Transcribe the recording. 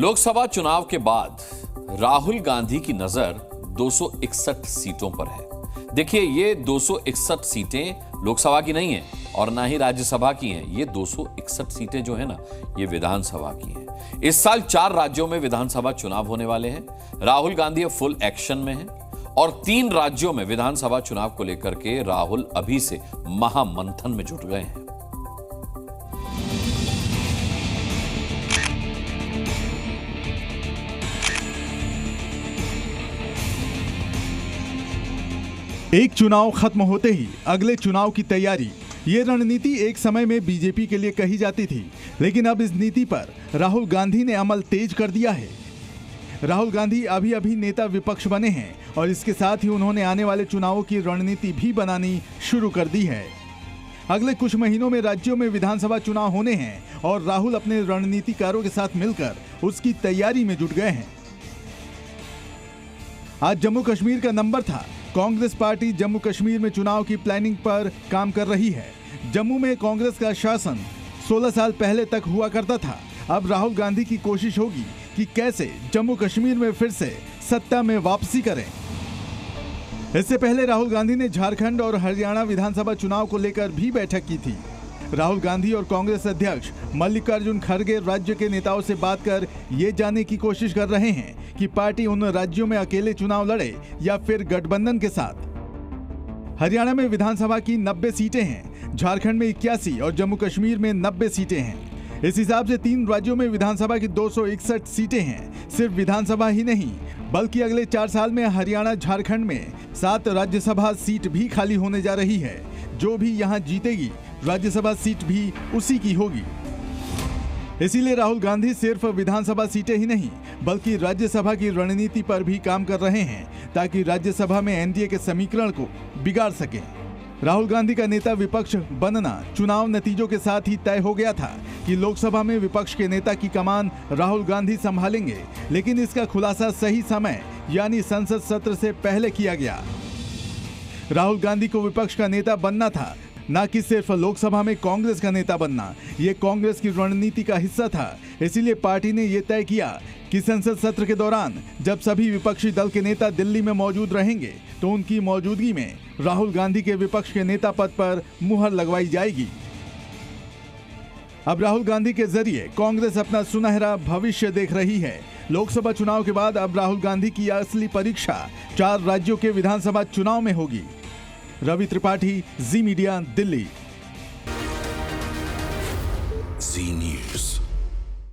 लोकसभा चुनाव के बाद राहुल गांधी की नजर 261 सीटों पर है। देखिए, ये 261 सीटें लोकसभा की नहीं है और ना ही राज्यसभा की हैं। ये 261 सीटें जो है ना, ये विधानसभा की हैं। इस साल 4 राज्यों में विधानसभा चुनाव होने वाले हैं। राहुल गांधी अब फुल एक्शन में हैं और 3 राज्यों में विधानसभा चुनाव को लेकर के राहुल अभी से महामंथन में जुट गए हैं। एक चुनाव खत्म होते ही अगले चुनाव की तैयारी, ये रणनीति एक समय में बीजेपी के लिए कही जाती थी, लेकिन अब इस नीति पर राहुल गांधी ने अमल तेज कर दिया है। राहुल गांधी अभी अभी नेता विपक्ष बने हैं और इसके साथ ही उन्होंने आने वाले चुनावों की रणनीति भी बनानी शुरू कर दी है। अगले कुछ महीनों में राज्यों में विधानसभा चुनाव होने हैं और राहुल अपने रणनीतिकारों के साथ मिलकर उसकी तैयारी में जुट गए हैं। आज जम्मू कश्मीर का नंबर था। कांग्रेस पार्टी जम्मू कश्मीर में चुनाव की प्लानिंग पर काम कर रही है। जम्मू में कांग्रेस का शासन 16 साल पहले तक हुआ करता था। अब राहुल गांधी की कोशिश होगी कि कैसे जम्मू कश्मीर में फिर से सत्ता में वापसी करें। इससे पहले राहुल गांधी ने झारखंड और हरियाणा विधानसभा चुनाव को लेकर भी बैठक की थी। राहुल गांधी और कांग्रेस अध्यक्ष मल्लिकार्जुन खड़गे राज्य के नेताओं से बात कर ये जानने की कोशिश कर रहे हैं कि पार्टी उन राज्यों में अकेले चुनाव लड़े या फिर गठबंधन के साथ। हरियाणा में विधानसभा की 90 सीटें हैं, झारखंड में 81 और जम्मू कश्मीर में 90 सीटें हैं। इस हिसाब से 3 राज्यों में विधानसभा की 261 सीटें हैं। सिर्फ विधानसभा ही नहीं, बल्कि अगले 4 साल में हरियाणा झारखंड में 7 राज्यसभा सीट भी खाली होने जा रही है। जो भी यहाँ जीतेगी, राज्यसभा सीट भी उसी की होगी। इसीलिए राहुल गांधी सिर्फ विधानसभा सीटें ही नहीं, बल्कि राज्यसभा की रणनीति पर भी काम कर रहे हैं, ताकि राज्यसभा में एनडीए के समीकरण को बिगाड़ सकें। राहुल गांधी का नेता विपक्ष बनना चुनाव नतीजों के साथ ही तय हो गया था कि लोकसभा में विपक्ष के नेता की कमान राहुल गांधी संभालेंगे, लेकिन इसका खुलासा सही समय यानी संसद सत्र से पहले किया गया। राहुल गांधी को विपक्ष का नेता बनना था, न कि सिर्फ लोकसभा में कांग्रेस का नेता बनना। ये कांग्रेस की रणनीति का हिस्सा था। इसीलिए पार्टी ने यह तय किया कि संसद सत्र के दौरान जब सभी विपक्षी दल के नेता दिल्ली में मौजूद रहेंगे, तो उनकी मौजूदगी में राहुल गांधी के विपक्ष के नेता पद पर मुहर लगवाई जाएगी। अब राहुल गांधी के जरिए कांग्रेस अपना सुनहरा भविष्य देख रही है। लोकसभा चुनाव के बाद अब राहुल गांधी की असली परीक्षा 4 राज्यों के विधानसभा चुनाव में होगी। रवि त्रिपाठी, जी मीडिया, दिल्ली।